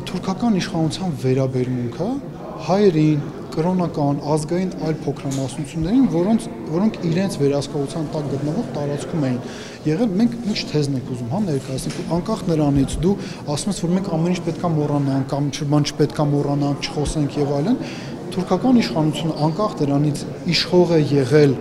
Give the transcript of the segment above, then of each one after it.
Թուրքական իշխանության վերաբերմունքը հայերին, կրոնական, ազգային այլ փոքրամասնություններին, որոնք իրենց վերահսկողության տակ գտնվող տարածքում էին եղել, մենք ինչ թեզն ենք ուզում, ներկայացնենք, անկախ նրանից դու ասում ես, որ մենք ամեն ինչ պետք է մոռանանք կամ բան չպետք է մոռանանք, չխոսենք եւ այլն, թուրքական իշխանությունը անկախ դրանից իշխող է եղել,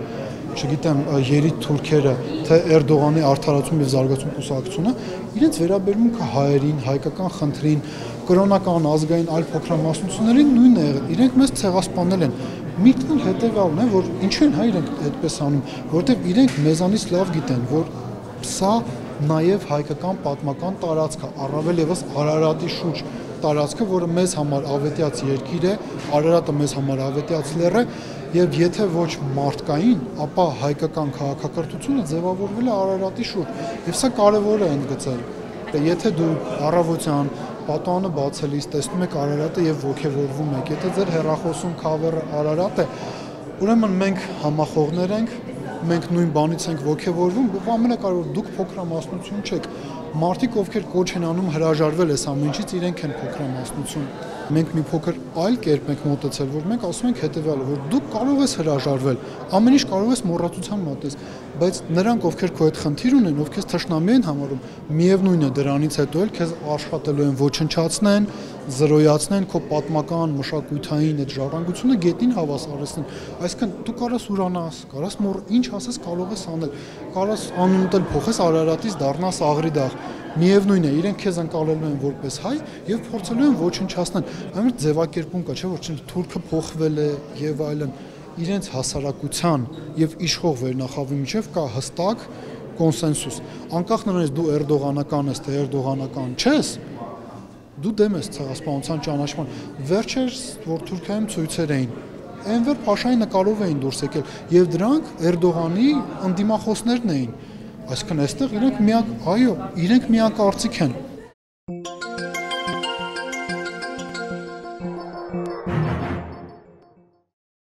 չգիտեմ, երիտ թուրքերը, թե Էրդողանի արդարացում եւ զարգացում կուսակցությունը, իրենց վերաբերմունքը հայերին, հայկական խնդրին, կրոնական, ազգային այլ փոքրամասնություններին նույնն է եղել։ Իրենք մեզ ցեղասպանել են։ Միտքն էլ հետեւյալն է, որ ինչու են իրենք այդպես անում, որովհետեւ իրենք մեզանից լավ գիտեն, որ սա նաեւ հայկական պատմական տարածք է, առավել եւս Արարատի շուրջ տարածքը, որը մեզ համար ավետյաց երկիր է, Արարատը մեզ համար ավետյաց լեռ է, եւ եթե ոչ մարդկային, ապա հայկական քաղաքակրթությունը ձևավորվել է Արարատի շուրջ, եւ սա կարեւոր է ընդգծել։ Եթե դու առավոտյան պատուհանը բացելիս տեսնում եք Արարատը եւ ոգևորվում եք, եթե ձեր հեռախոսում քավերը Արարատ է, ուրեմն մենք համախոհներ ենք, մենք նույն բանից ենք ոգևորվում, ամենակարևորը դուք փոքրամասնություն չեք, մարդիկ ովքեր կոչ են անում հրաժարվել այս ամեն ինչից, իրենք են փոքրամասնություն։ Մենք մի փոքր այլ կերպ ենք մոտեցել, որ մենք ասում ենք հետեւյալը, որ դու կարող ես հրաժարվել, ամեն ինչ կարող ես մոռացության մոտես, բայց նրանք ովքեր քո հետ խնդիր ունեն, ով քեզ թշնամի են համարում, միևնույն է դրանից հետո էլ քեզ աշխատելու են ոչնչացնեն, զրոյացնեն քո պատմական, մշակութային այդ ժառանգությունը գետին հավասարեցնեն։ Այսինքն դու կարաս ուրանաս, կարաս ինչ ասես կարող ես անել, կարաս անունդ էլ փոխես Արարատից դառնաս Աղրիդաղ։ Միևնույն է, իրենք քեզ ընկալելու են որպես հայ եւ փորձելու են ոչնչացնել։ Այնպես ձևակերպում կա, չէ՞ որ թուրքը փոխվել է եւ այլն։ Իրենց հասարակության եւ իշխող վերնախավի միջև կա հստակ կոնսենսուս։ Անկախ նրանից դու էրդողանական ես, թե էրդողանական չես, դու դեմ ես ցեղասպանության ճանաչման։ Վերջերս որ Թուրքիայում ցույցեր էին, Էնվեր Փաշայի նկարով էին դուրս եկել եւ դրանք Էրդողանի ընդդիմախոսներն էին։ Այսինքն այստեղ իրենք միակ կարծիք են։